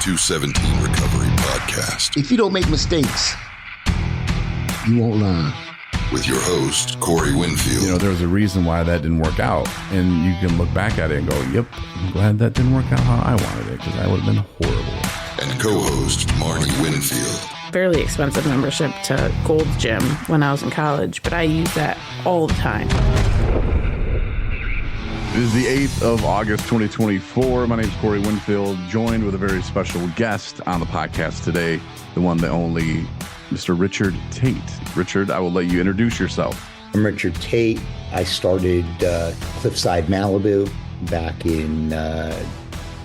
217 Recovery Podcast. If you don't make mistakes, you won't learn. With your host, Corey Winfield. You know, there was a reason why that didn't work out. And you can look back at it and go, yep, I'm glad that didn't work out how I wanted it, because that would have been horrible. And co-host, Marty Winfield. Fairly expensive membership to Gold's Gym when I was in college, but I use that all the time. It is the 8th of August, 2024. My name is Corey Winfield, joined with a very special guest on the podcast today, the one, the only, Mr. Richard Taite. Richard, I will let you introduce yourself. I'm Richard Taite. I started Cliffside Malibu back in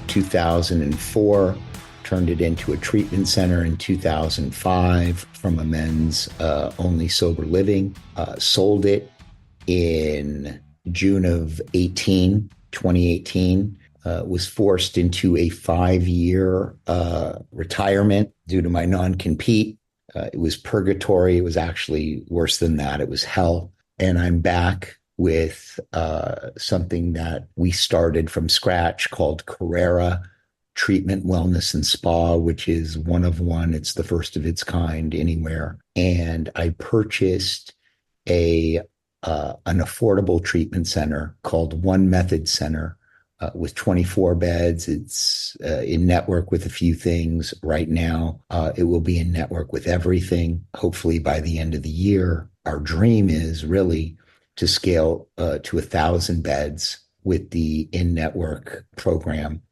2004, turned it into a treatment center in 2005 from a men's only sober living, sold it in June of 2018, was forced into a 5-year retirement due to my non-compete. It was purgatory. It was actually worse than that. It was hell. And I'm back with something that we started from scratch called Carrera Treatment, Wellness, and Spa, which is one of one. It's the first of its kind anywhere. And I purchased an affordable treatment center called One Method Center with 24 beds. It's in network with a few things right now. It will be in network with everything, hopefully by the end of the year. Our dream is really to scale to 1,000 beds with the in-network program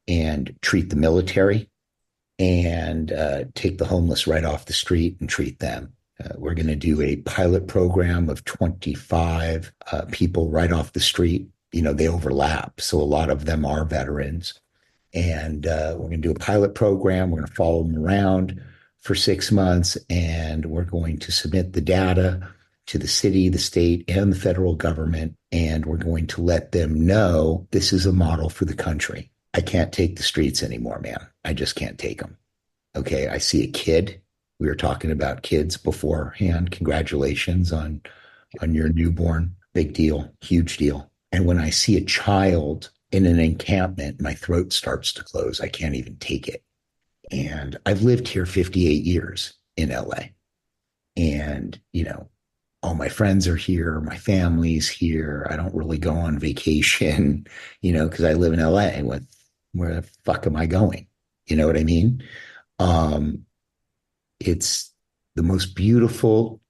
and treat the military and take the homeless right off the street and treat them. We're going to do a pilot program of 25 people right off the street. You know, they overlap, so a lot of them are veterans. And we're going to do a pilot program. We're going to follow them around for 6 months, and we're going to submit the data to the city, the state, and the federal government, and we're going to let them know this is a model for the country. I can't take the streets anymore, man. I just can't take them. Okay, I see a kid. We were talking about kids beforehand. Congratulations on your newborn. Big deal, huge deal. And when I see a child in an encampment, my throat starts to close. I can't even take it. And I've lived here 58 years in LA. And, you know, all my friends are here. My family's here. I don't really go on vacation, you know, because I live in LA. Where the fuck am I going? You know what I mean? It's the most beautiful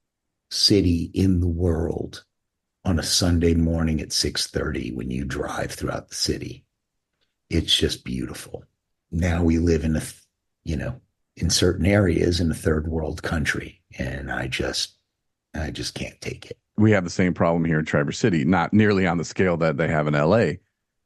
city in the world on a Sunday morning at 6:30 when you drive throughout the city. It's just beautiful. Now we live in in certain areas in a third world country, and I just can't take it. We have the same problem here in Traverse City, not nearly on the scale that they have in LA,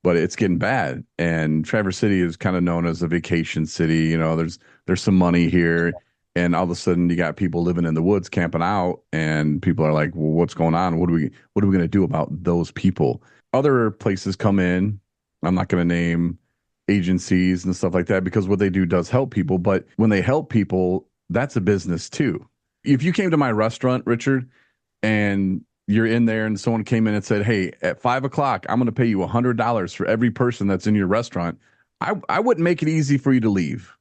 but it's getting bad. And Traverse City is kind of known as a vacation city. You know, there's some money here. And all of a sudden, you got people living in the woods, camping out, and people are like, "Well, what's going on? What are we going to do about those people?" Other places come in. I'm not going to name agencies and stuff like that, because what they do does help people. But when they help people, that's a business too. If you came to my restaurant, Richard, and you're in there, and someone came in and said, "Hey, at 5:00, I'm going to pay you $100 for every person that's in your restaurant," I wouldn't make it easy for you to leave.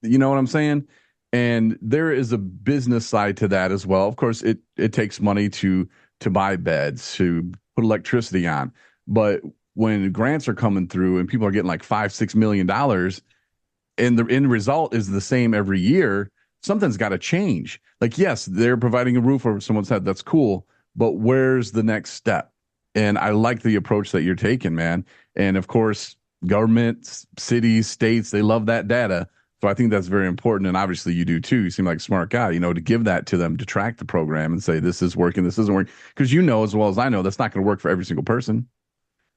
You know what I'm saying? And there is a business side to that as well. Of course, it takes money to buy beds, to put electricity on. But when grants are coming through and people are getting like $5-6 million, and the end result is the same every year, something's got to change. Like, yes, they're providing a roof over someone's head. That's cool. But where's the next step? And I like the approach that you're taking, man. And of course, governments, cities, states, they love that data. So I think that's very important. And obviously you do too. You seem like a smart guy, you know, to give that to them, to track the program and say, this is working, this isn't working. Because you know, as well as I know, that's not going to work for every single person.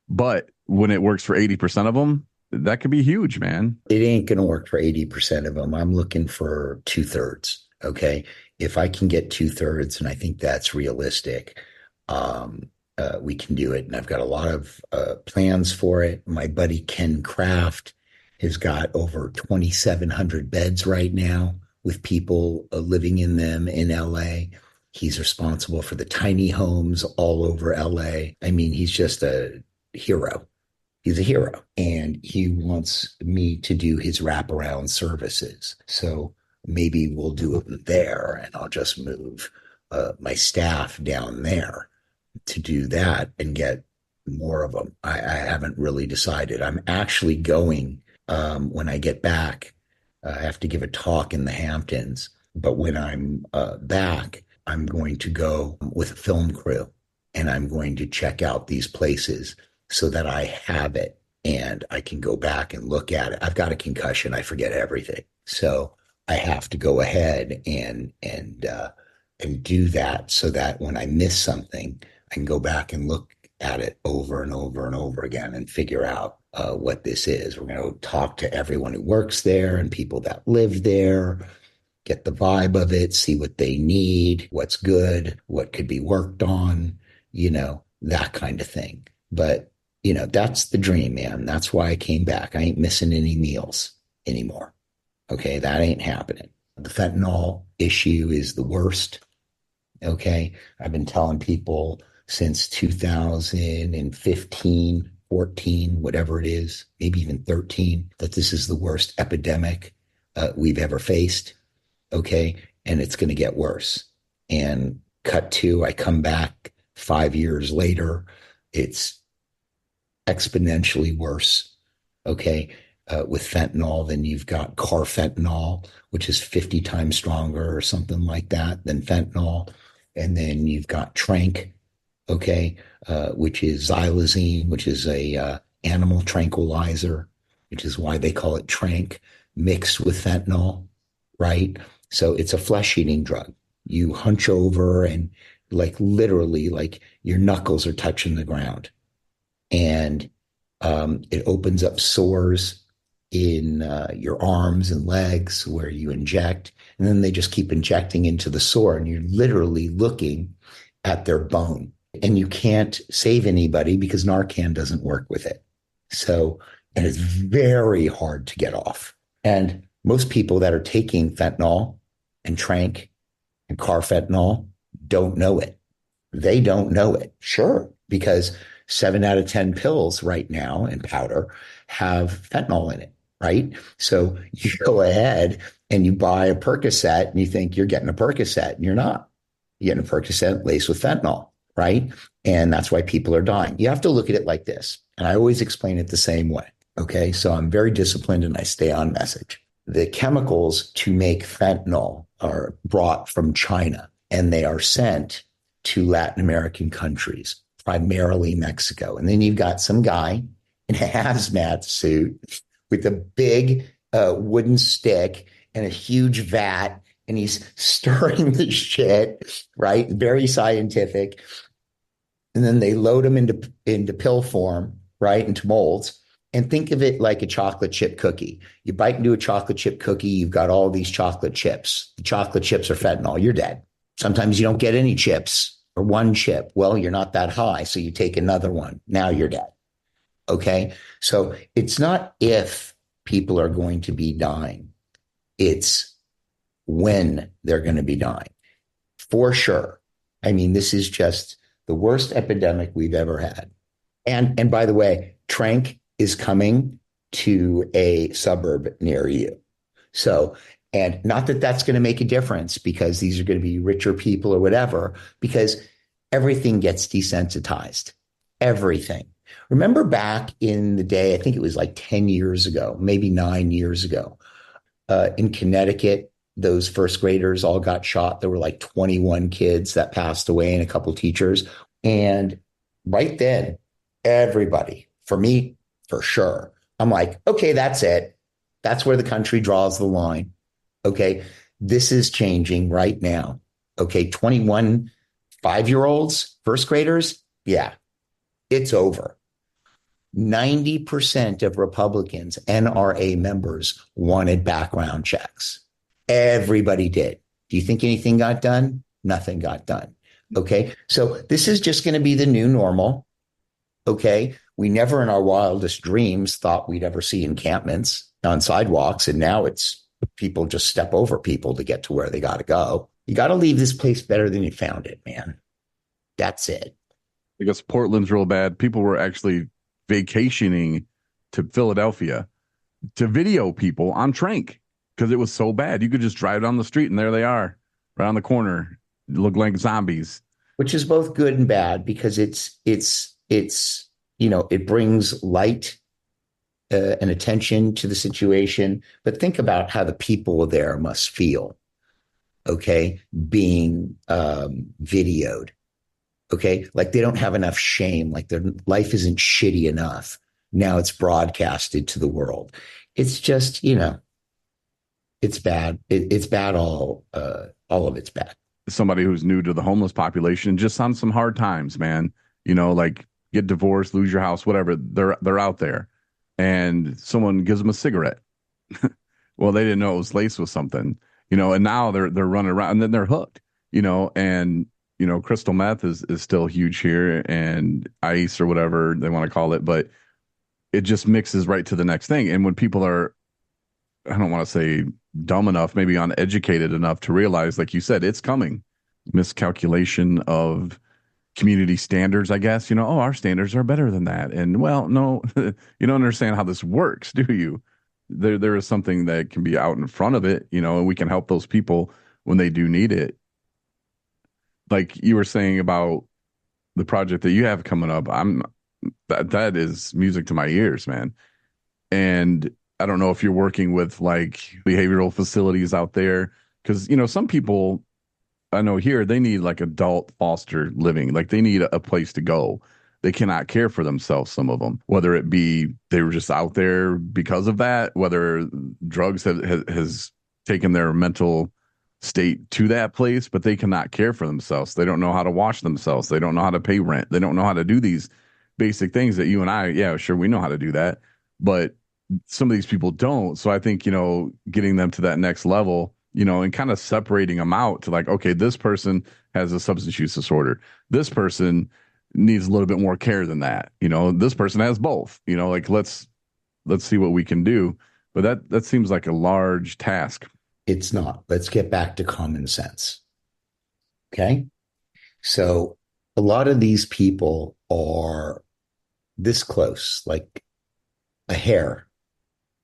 But when it works for 80% of them, that could be huge, man. It ain't going to work for 80% of them. I'm looking for 2/3. Okay. If I can get 2/3, and I think that's realistic, we can do it. And I've got a lot of plans for it. My buddy Ken Kraft has got over 2,700 beds right now with people living in them in LA. He's responsible for the tiny homes all over LA. I mean, he's just a hero. He's a hero, and he wants me to do his wraparound services. So maybe we'll do it there, and I'll just move my staff down there to do that and get more of them. I haven't really decided. I'm actually going when I get back. I have to give a talk in the Hamptons, but when I'm back, I'm going to go with a film crew and I'm going to check out these places so that I have it and I can go back and look at it. I've got a concussion. I forget everything. So I have to go ahead and do that so that when I miss something, I can go back and look at it over and over and over again and figure out what this is. We're going to talk to everyone who works there and people that live there, get the vibe of it, see what they need, what's good, what could be worked on, that kind of thing. But, that's the dream, man. That's why I came back. I ain't missing any meals anymore. Okay, that ain't happening. The fentanyl issue is the worst. Okay, I've been telling people since 2015, 14, whatever it is, maybe even 13, that this is the worst epidemic we've ever faced. Okay, and it's going to get worse. And cut to, I come back 5 years later, it's exponentially worse. Okay, with fentanyl, then you've got carfentanil, which is 50 times stronger or something like that than fentanyl. And then you've got tranq, okay, which is xylazine, which is a animal tranquilizer, which is why they call it tranq, mixed with fentanyl, right? So it's a flesh-eating drug. You hunch over and literally your knuckles are touching the ground. And it opens up sores in your arms and legs where you inject, and then they just keep injecting into the sore, and you're literally looking at their bone. And you can't save anybody because Narcan doesn't work with it. So, and it's very hard to get off. And most people that are taking fentanyl and tranq and carfentanil don't know it. They don't know it. Sure, because 7 out of 10 pills right now in powder have fentanyl in it, right? So you go ahead and you buy a Percocet and you think you're getting a Percocet and you're not. You're getting a Percocet laced with fentanyl, right? And that's why people are dying. You have to look at it like this. And I always explain it the same way. Okay. So I'm very disciplined and I stay on message. The chemicals to make fentanyl are brought from China and they are sent to Latin American countries, primarily Mexico. And then you've got some guy in a hazmat suit with a big wooden stick and a huge vat, and he's stirring the shit, right? Very scientific. And then they load them into pill form, right? Into molds. And think of it like a chocolate chip cookie. You bite into a chocolate chip cookie, you've got all these chocolate chips. The chocolate chips are fentanyl. You're dead. Sometimes you don't get any chips or one chip. Well, you're not that high, so you take another one. Now you're dead. Okay? So it's not if people are going to be dying. It's when they're going to be dying. For sure. I mean, this is just the worst epidemic we've ever had. And by the way, tranq is coming to a suburb near you. So, and not that that's going to make a difference because these are going to be richer people or whatever, because everything gets desensitized. Everything. Remember back in the day, I think it was like 10 years ago, maybe 9 years ago, in Connecticut, those first graders all got shot. There were like 21 kids that passed away and a couple teachers. And right then, everybody, for me, for sure, I'm like, okay, that's it. That's where the country draws the line. Okay, this is changing right now. Okay, 21 5-year-olds, first graders, yeah, it's over. 90% of Republicans, NRA members, wanted background checks. Everybody did. Do you think anything got done? Nothing got done. Okay, so this is just going to be the new normal. Okay, we never in our wildest dreams thought we'd ever see encampments on sidewalks, and now it's people just step over people to get to where they got to go. You got to leave this place better than you found it, man. That's it. Because Portland's real bad. People were actually vacationing to Philadelphia to video people on Trank because it was so bad. You could just drive down the street and there they are, right on the corner, look like zombies. Which is both good and bad because it's it brings light and attention to the situation. But think about how the people there must feel, okay, being videoed, okay? Like they don't have enough shame, like their life isn't shitty enough. Now it's broadcasted to the world. It's just, it's bad. It's bad. All of it's bad. Somebody who's new to the homeless population, just on some hard times, man, like get divorced, lose your house, whatever. They're out there and someone gives them a cigarette. Well, they didn't know it was laced with something, and now they're running around and then they're hooked, and, crystal meth is still huge here and ice or whatever they want to call it, but it just mixes right to the next thing. And when people are, I don't want to say dumb enough, maybe uneducated enough to realize, like you said, it's coming. Miscalculation of community standards, I guess, our standards are better than that. And well, no, you don't understand how this works, do you? There is something that can be out in front of it, and we can help those people when they do need it. Like you were saying about the project that you have coming up, that is music to my ears, man. And I don't know if you're working with like behavioral facilities out there, because, some people I know here, they need like adult foster living, like they need a place to go. They cannot care for themselves, some of them, whether it be they were just out there because of that, whether drugs has taken their mental state to that place, but they cannot care for themselves. They don't know how to wash themselves. They don't know how to pay rent. They don't know how to do these basic things that you and I, yeah, sure, we know how to do that. But some of these people don't. So I think, getting them to that next level, and kind of separating them out to like, okay, this person has a substance use disorder. This person needs a little bit more care than that. This person has both, like let's see what we can do. But that seems like a large task. It's not. Let's get back to common sense. Okay. So a lot of these people are this close, like a hair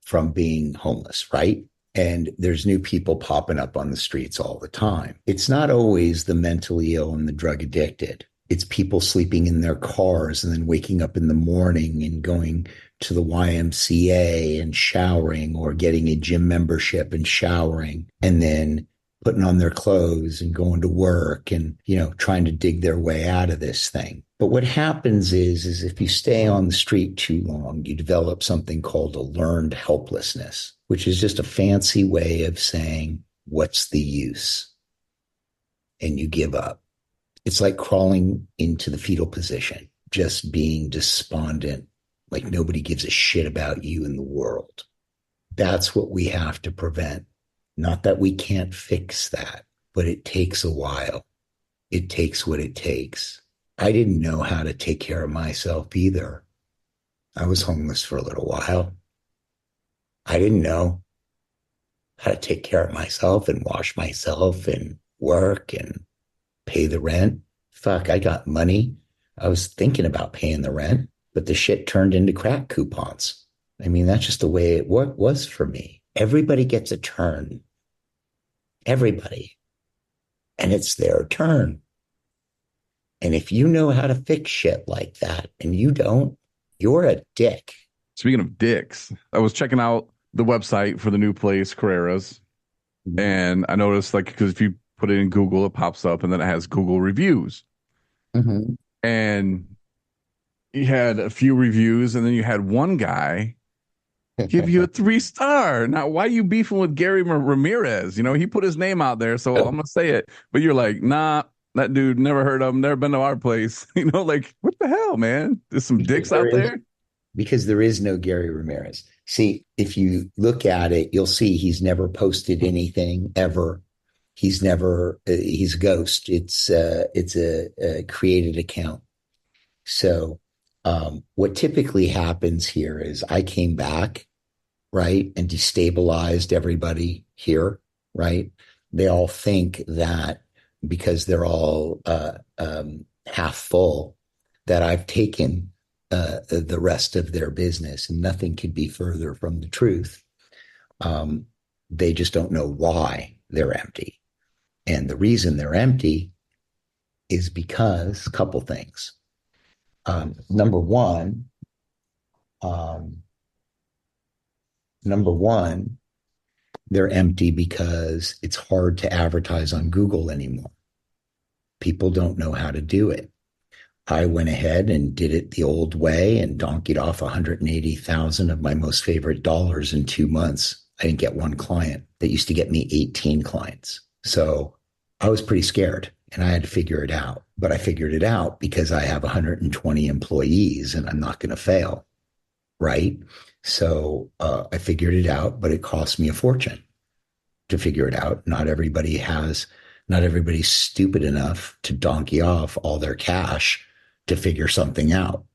from being homeless, right? And there's new people popping up on the streets all the time. It's not always the mentally ill and the drug addicted. It's people sleeping in their cars and then waking up in the morning and going to the YMCA and showering, or getting a gym membership and showering, and then putting on their clothes and going to work and, trying to dig their way out of this thing. But what happens is if you stay on the street too long, you develop something called a learned helplessness, which is just a fancy way of saying, what's the use? And you give up. It's like crawling into the fetal position, just being despondent, like nobody gives a shit about you in the world. That's what we have to prevent. Not that we can't fix that, but it takes a while. It takes what it takes. I didn't know how to take care of myself either. I was homeless for a little while. I didn't know how to take care of myself and wash myself and work and pay the rent. Fuck, I got money. I was thinking about paying the rent, but the shit turned into crack coupons. I mean, that's just the way it was for me. Everybody gets a turn. Everybody. And it's their turn. And if you know how to fix shit like that and you don't, you're a dick. Speaking of dicks, I was checking out the website for the new place, Carrera's. And I noticed, like, because if you put it in Google, it pops up and then it has Google reviews. Mm-hmm. And you had a few reviews, and then you had one guy give you a 3-star. Now, why are you beefing with Gary Ramirez? He put his name out there, so I'm going to say it. But you're like, nah, that dude, never heard of him, never been to our place. Like, what the hell, man? There's some dicks out there. Because there is no Gary Ramirez. See, if you look at it, you'll see he's never posted anything ever. He's a ghost. It's a created account. So what typically happens here is I came back, right, and destabilized everybody here, right? They all think that because they're all half full, that I've taken the rest of their business. And nothing could be further from the truth. They just don't know why they're empty. And the reason they're empty is because a couple things. Number one, they're empty because it's hard to advertise on Google anymore. People don't know how to do it. I went ahead and did it the old way and donkeyed off 180,000 of my most favorite dollars in 2 months. I didn't get one client. That used to get me 18 clients. So I was pretty scared and I had to figure it out. But I figured it out because I have 120 employees and I'm not going to fail. Right. So I figured it out, but it cost me a fortune to figure it out. Not everybody's stupid enough to donkey off all their cash to figure something out.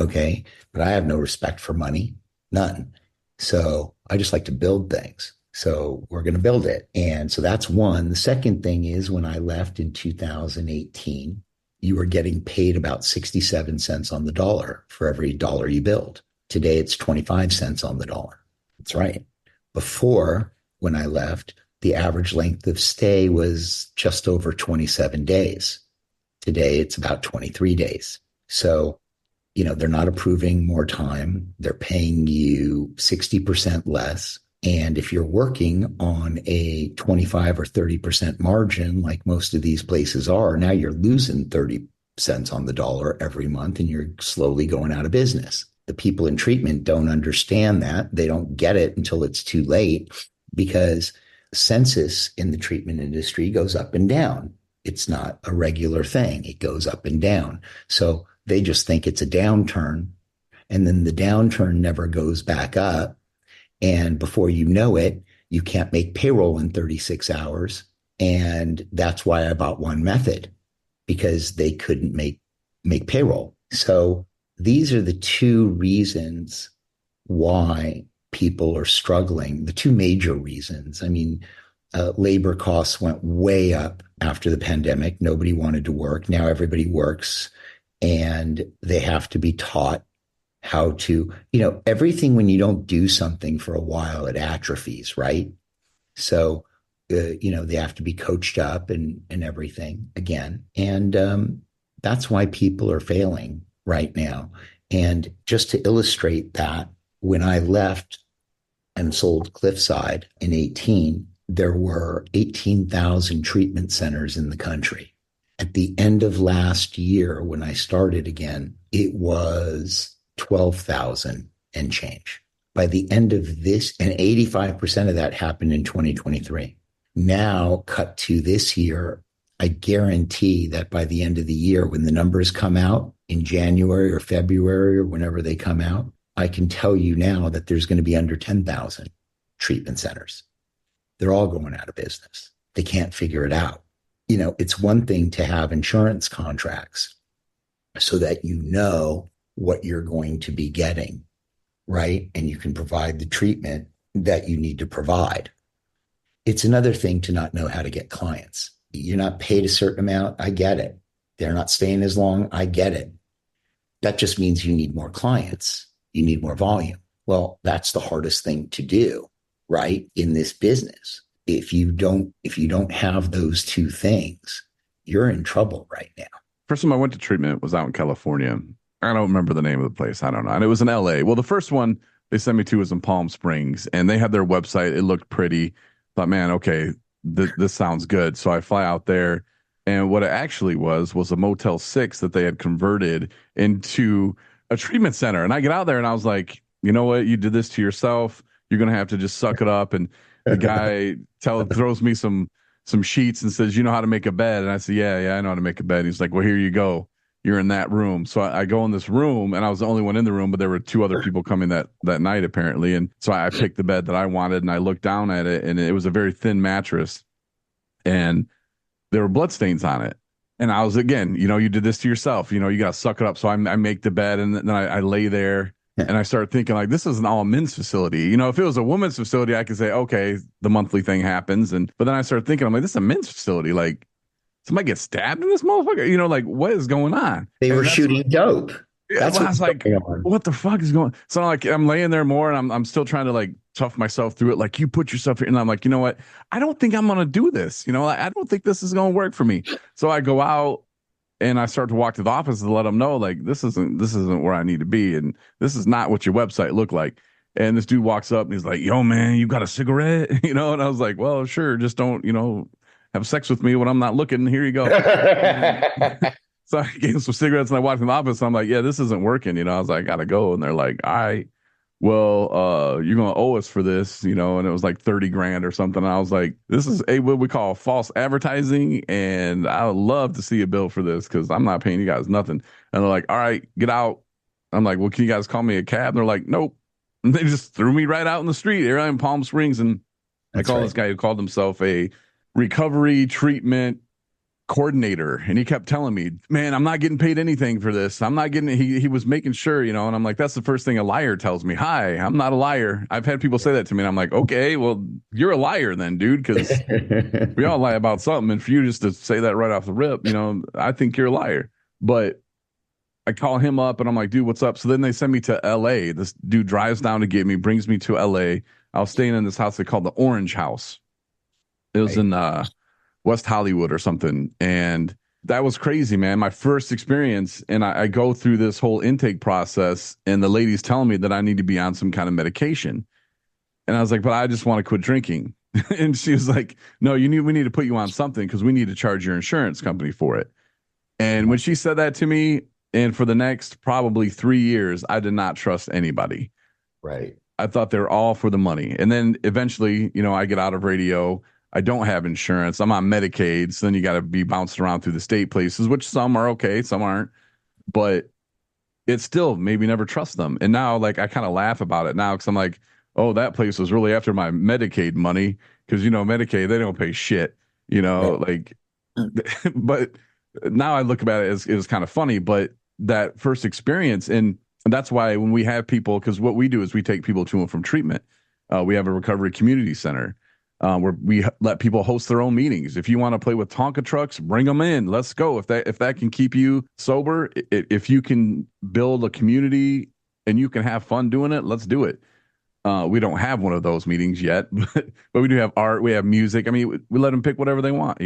Okay. But I have no respect for money, none. So I just like to build things. So we're going to build it. And so that's one. The second thing is when I left in 2018, you were getting paid about 67 cents on the dollar for every dollar you build. Today, it's 25 cents on the dollar. That's right. Before, when I left, the average length of stay was just over 27 days. Today, it's about 23 days. So, they're not approving more time. They're paying you 60% less. And if you're working on a 25 or 30% margin, like most of these places are, now you're losing 30 cents on the dollar every month and you're slowly going out of business. The people in treatment don't understand that. They don't get it until it's too late because census in the treatment industry goes up and down. It's not a regular thing. It goes up and down. So they just think it's a downturn, and then the downturn never goes back up. And before you know it, you can't make payroll in 36 hours. And that's why I bought One Method, because they couldn't make payroll. So these are the two reasons why people are struggling, the two major reasons. I mean, labor costs went way up after the pandemic. Nobody wanted to work. Now everybody works, and they have to be taught how to, everything when you don't do something for a while, it atrophies, right? So, they have to be coached up and everything again. And that's why people are failing right now. And just to illustrate that, when I left and sold Cliffside in 2018, there were 18,000 treatment centers in the country. At the end of last year, when I started again, it was 12,000 and change. By the end of this, and 85% of that happened in 2023. Now, cut to this year, I guarantee that by the end of the year, when the numbers come out in January or February or whenever they come out, I can tell you now that there's going to be under 10,000 treatment centers. They're all going out of business. They can't figure it out. It's one thing to have insurance contracts so that you know what you're going to be getting, right? And you can provide the treatment that you need to provide. It's another thing to not know how to get clients. You're not paid a certain amount. I get it. They're not staying as long. I get it. That just means you need more clients. You need more volume. Well, that's the hardest thing to do, right? In this business. If you don't have those two things, you're in trouble right now. First time I went to treatment was out in California. I don't remember the name of the place. I don't know. And it was in LA. Well, the first one they sent me to was in Palm Springs, and they had their website. It looked pretty. Thought, man, okay, this sounds good. So I fly out there, and what it actually was a Motel 6 that they had converted into a treatment center. And I get out there and I was like, you know what? You did this to yourself. You're going to have to just suck it up. And the guy throws me some sheets and says, you know how to make a bed? And I said, yeah, I know how to make a bed. And he's like, well, here you go. You're in that room. So I go in this room, and I was the only one in the room, but there were two other people coming that night apparently. And so I picked the bed that I wanted, and I looked down at it, and it was a very thin mattress, and there were bloodstains on it. And I was, again, you did this to yourself, you got to suck it up. So I make the bed, and then I lay there, and I started thinking, like, this is an all men's facility. If it was a woman's facility, I could say, okay, the monthly thing happens. But then I started thinking, I'm like, this is a men's facility. Like, somebody gets stabbed in this motherfucker? Like, what is going on? They were shooting dope. Yeah, That's well, I was what's like, going on. what the fuck is going? So I'm laying there more, and I'm still trying to like tough myself through it. Like, you put yourself here, and I'm like, you know what? I don't think I'm gonna do this. I don't think this is gonna work for me. So I go out and I start to walk to the office to let them know, like, this isn't where I need to be, and this is not what your website looked like. And this dude walks up and he's like, yo, man, you got a cigarette? And I was like, well, sure, just don't, have sex with me when I'm not looking. Here you go. And so I gave him some cigarettes and I walked in the office. And I'm like, yeah, this isn't working. I was like, I gotta go. And they're like, all right, well, you're gonna owe us for this, and it was like 30 grand or something. And I was like, this is what we call false advertising. And I would love to see a bill for this because I'm not paying you guys nothing. And they're like, all right, get out. I'm like, well, can you guys call me a cab? And they're like, nope. And they just threw me right out in the street. Here I am in Palm Springs. And I call this guy who called himself a recovery treatment coordinator, and he kept telling me, man, I'm not getting paid anything for this. I'm not getting he was making sure, and I'm like, that's the first thing a liar tells me. Hi, I'm not a liar. I've had people say that to me, and I'm like, okay, well, you're a liar then, dude, because we all lie about something, and for you just to say that right off the rip, I think you're a liar. But I call him up and I'm like, dude, what's up? So then they send me to LA. This dude drives down to get me, brings me to LA. I was staying in this house they called the Orange House. It was in West Hollywood or something. And that was crazy, man. My first experience. And I go through this whole intake process, and the lady's telling me that I need to be on some kind of medication. And I was like, but I just want to quit drinking. And she was like, no, we need to put you on something because we need to charge your insurance company for it. And when she said that to me, and for the next probably 3 years, I did not trust anybody. Right. I thought they were all for the money. And then eventually, I get out of radio. I don't have insurance. I'm on Medicaid. So then you got to be bounced around through the state places, which some are okay, some aren't. But it still made me never trust them. And now, like, I kind of laugh about it now because I'm like, oh, that place was really after my Medicaid money because, Medicaid, they don't pay shit, like, but now I look at it as kind of funny. But that first experience, and that's why when we have people, because what we do is we take people to and from treatment. We have a recovery community center where we let people host their own meetings. If you want to play with Tonka trucks, bring them in. Let's go. If that can keep you sober, if you can build a community and you can have fun doing it, let's do it. We don't have one of those meetings yet, but we do have art. We have music. I mean, we let them pick whatever they want,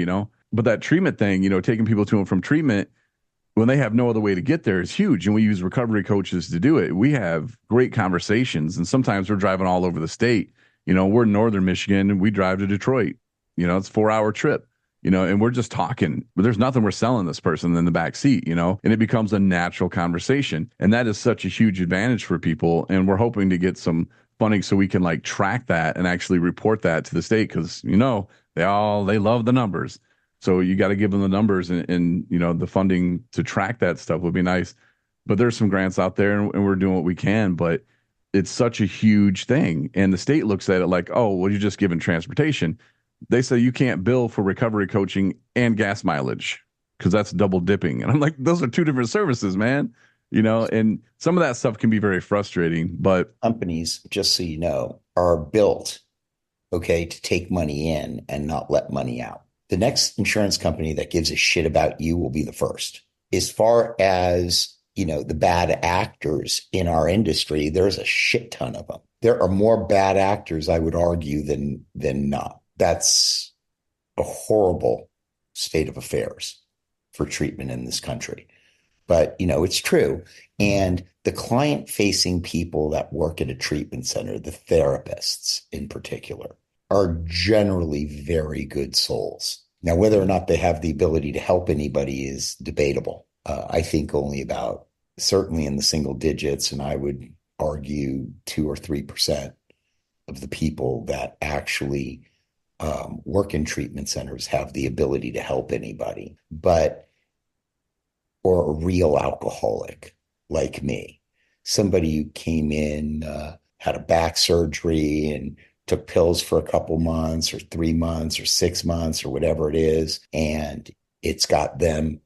But that treatment thing, taking people to and from treatment when they have no other way to get there is huge. And we use recovery coaches to do it. We have great conversations, and sometimes we're driving all over the state. We're in northern Michigan and we drive to Detroit. It's a 4-hour trip, and we're just talking. But there's nothing we're selling this person in the back seat, and it becomes a natural conversation. And that is such a huge advantage for people. And we're hoping to get some funding so we can like track that and actually report that to the state because, they love the numbers. So you got to give them the numbers and the funding to track that stuff would be nice. But there's some grants out there and we're doing what we can, but it's such a huge thing. And the state looks at it like, oh, well, you're just giving transportation. They say you can't bill for recovery coaching and gas mileage because that's double dipping. And I'm like, those are two different services, man. And some of that stuff can be very frustrating, but Companies, just so you know, are built, okay, to take money in and not let money out. The next insurance company that gives a shit about you will be the first. As far as, the bad actors in our industry, there's a shit ton of them. There are more bad actors, I would argue, than not. That's a horrible state of affairs for treatment in this country. But, it's true. And the client-facing people that work at a treatment center, the therapists in particular, are generally very good souls. Now, whether or not they have the ability to help anybody is debatable. I think only about, certainly in the single digits, and I would argue 2 or 3% of the people that actually work in treatment centers have the ability to help anybody. Or a real alcoholic like me, somebody who came in, had a back surgery and took pills for a couple months or 3 months or 6 months or whatever it is, and it's got them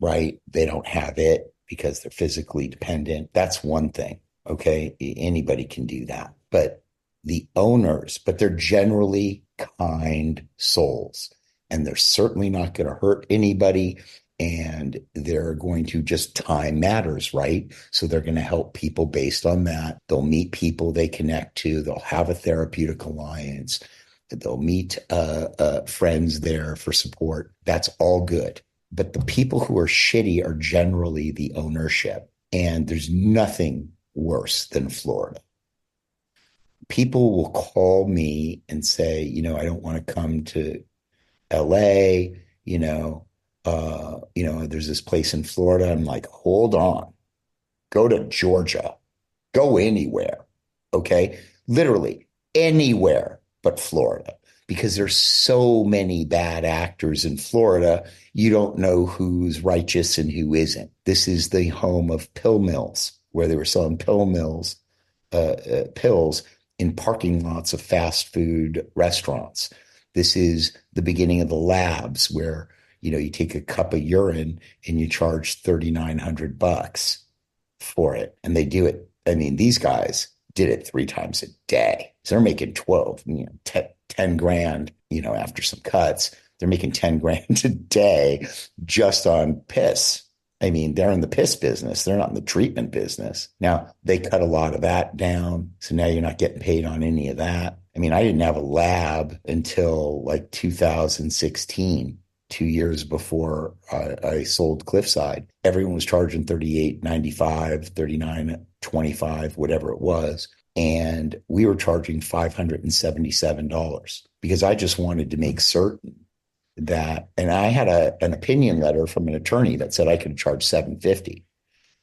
right. They don't have it because they're physically dependent. That's one thing. Okay. Anybody can do that. But the owners, but they're generally kind souls, and they're certainly not going to hurt anybody. and they're going to just time matters, right? So they're going to help people based on that. They'll meet people they connect to. They'll have a therapeutic alliance. They'll meet friends there for support. That's all good. But the people who are shitty are generally the ownership. And there's nothing worse than Florida. People will call me and say, I don't want to come to LA, there's this place in Florida. I'm like, hold on, go to Georgia, go anywhere. Okay. Literally anywhere but Florida, because there's so many bad actors in Florida. You don't know who's righteous and who isn't. This is the home of pill mills, where they were selling pills in parking lots of fast food restaurants. This is the beginning of the labs, where you take a cup of urine and you charge $3,900 for it, and they do it. I mean, these guys did it 3 times a day, so they're making 10 grand. After some cuts, they're making 10 grand a day just on piss. I mean, they're in the piss business. They're not in the treatment business. Now, they cut a lot of that down. So now you're not getting paid on any of that. I mean, I didn't have a lab until like 2016, 2 years before I sold Cliffside. Everyone was charging $38.95, $39.25, whatever it was. And we were charging $577 because I just wanted to make certain that, and I had an opinion letter from an attorney that said I could charge $750,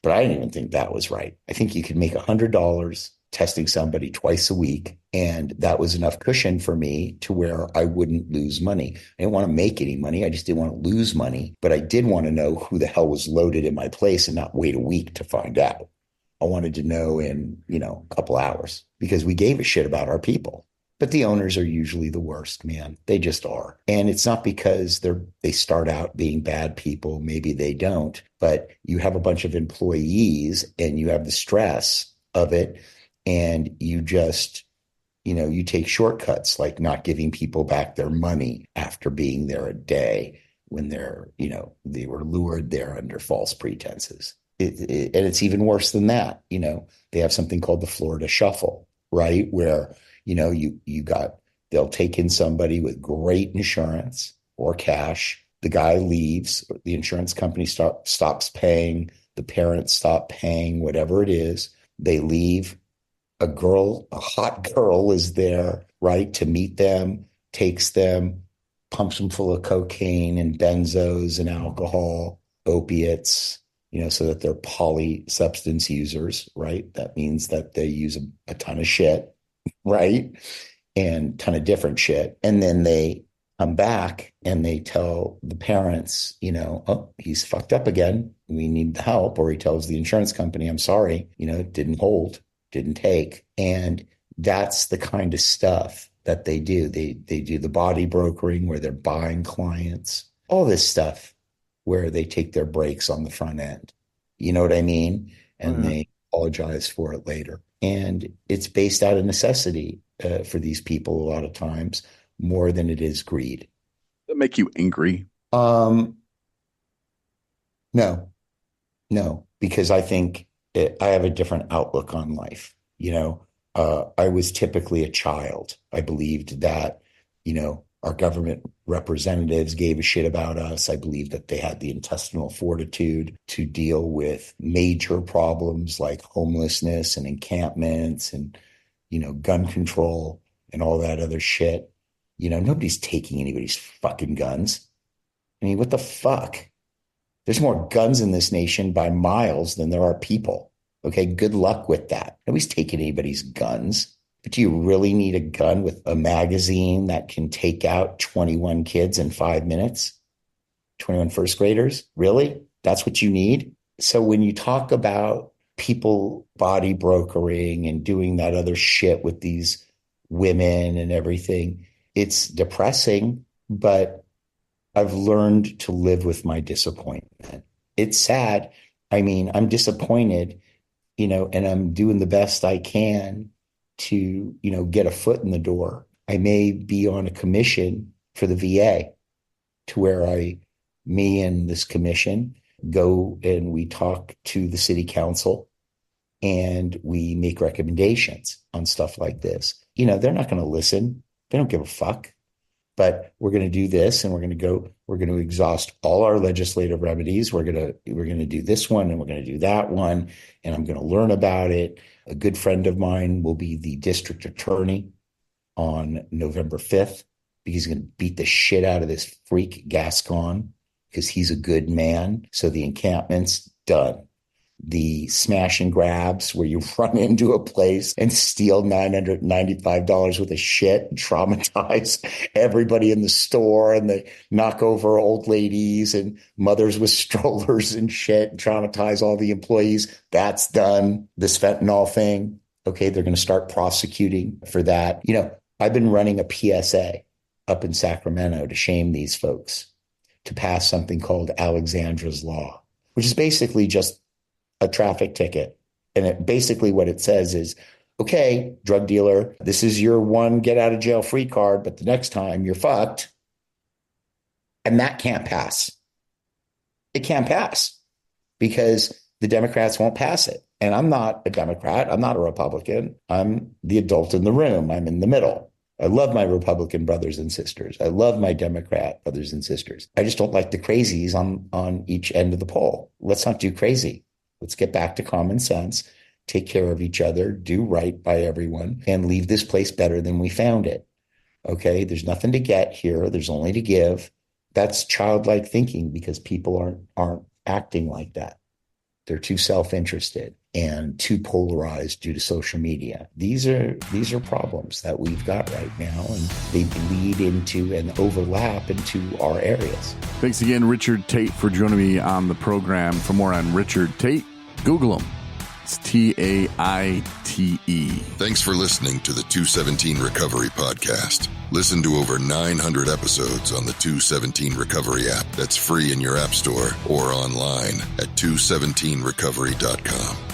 but I didn't even think that was right. I think you could make $100 testing somebody twice a week, and that was enough cushion for me to where I wouldn't lose money. I didn't want to make any money. I just didn't want to lose money, but I did want to know who the hell was loaded in my place and not wait a week to find out. I wanted to know in, a couple hours, because we gave a shit about our people. But the owners are usually the worst, man. They just are. And it's not because they start out being bad people. Maybe they don't. But you have a bunch of employees and you have the stress of it. And you just, you take shortcuts, like not giving people back their money after being there a day when they were lured there under false pretenses. And it's even worse than that. They have something called the Florida Shuffle, right? Where they'll take in somebody with great insurance or cash. The guy leaves, the insurance company stops paying, the parents stop paying, whatever it is. They leave. A hot girl is there, right, to meet them, takes them, pumps them full of cocaine and benzos and alcohol, opiates, so that they're poly substance users, right? That means that they use a ton of shit, right? And ton of different shit. And then they come back and they tell the parents, oh, he's fucked up again. We need the help. Or he tells the insurance company, I'm sorry, it didn't hold, didn't take. And that's the kind of stuff that they do. They do the body brokering where they're buying clients, all this stuff where they take their breaks on the front end. You know what I mean? And they apologize for it later. And it's based out of necessity for these people a lot of times, more than it is greed. Does that make you angry? No, because I think I have a different outlook on life. I was typically a child. I believed that, our government representatives gave a shit about us. I believed that they had the intestinal fortitude to deal with major problems like homelessness and encampments and, gun control and all that other shit. Nobody's taking anybody's fucking guns. I mean, what the fuck? There's more guns in this nation by miles than there are people. Okay, good luck with that. Nobody's taking anybody's guns. But do you really need a gun with a magazine that can take out 21 kids in 5 minutes? 21 first graders? Really? That's what you need? So when you talk about people body brokering and doing that other shit with these women and everything, it's depressing, but I've learned to live with my disappointment. It's sad. I mean, I'm disappointed, and I'm doing the best I can to, get a foot in the door. I may be on a commission for the VA to where I me and this commission go and we talk to the city council and we make recommendations on stuff like this. They're not going to listen. They don't give a fuck. But we're going to do this, and we're going to exhaust all our legislative remedies. We're going to do this one, and we're going to do that one, and I'm going to learn about it. A good friend of mine will be the district attorney on November 5th because he's going to beat the shit out of this freak Gascon because he's a good man. So the encampment's done. The smash and grabs where you run into a place and steal $995 worth of shit and traumatize everybody in the store, and they knock over old ladies and mothers with strollers and shit and traumatize all the employees. That's done. This fentanyl thing. Okay, they're going to start prosecuting for that. I've been running a PSA up in Sacramento to shame these folks to pass something called Alexandra's Law, which is basically just a traffic ticket. And basically what it says is, okay, drug dealer, this is your one get out of jail free card, but the next time you're fucked. And that can't pass. It can't pass because the Democrats won't pass it. And I'm not a Democrat. I'm not a Republican. I'm the adult in the room. I'm in the middle. I love my Republican brothers and sisters. I love my Democrat brothers and sisters. I just don't like the crazies on each end of the pole. Let's not do crazy. Let's get back to common sense, take care of each other, do right by everyone, and leave this place better than we found it. Okay, there's nothing to get here. There's only to give. That's childlike thinking because people aren't acting like that. They're too self-interested and too polarized due to social media. These are problems that we've got right now, and they bleed into and overlap into our areas. Thanks again, Richard Taite, for joining me on the program. For more on Richard Taite, Google him. It's Taite. Thanks for listening to the 217 Recovery Podcast. Listen to over 900 episodes on the 217 Recovery app that's free in your app store or online at 217recovery.com.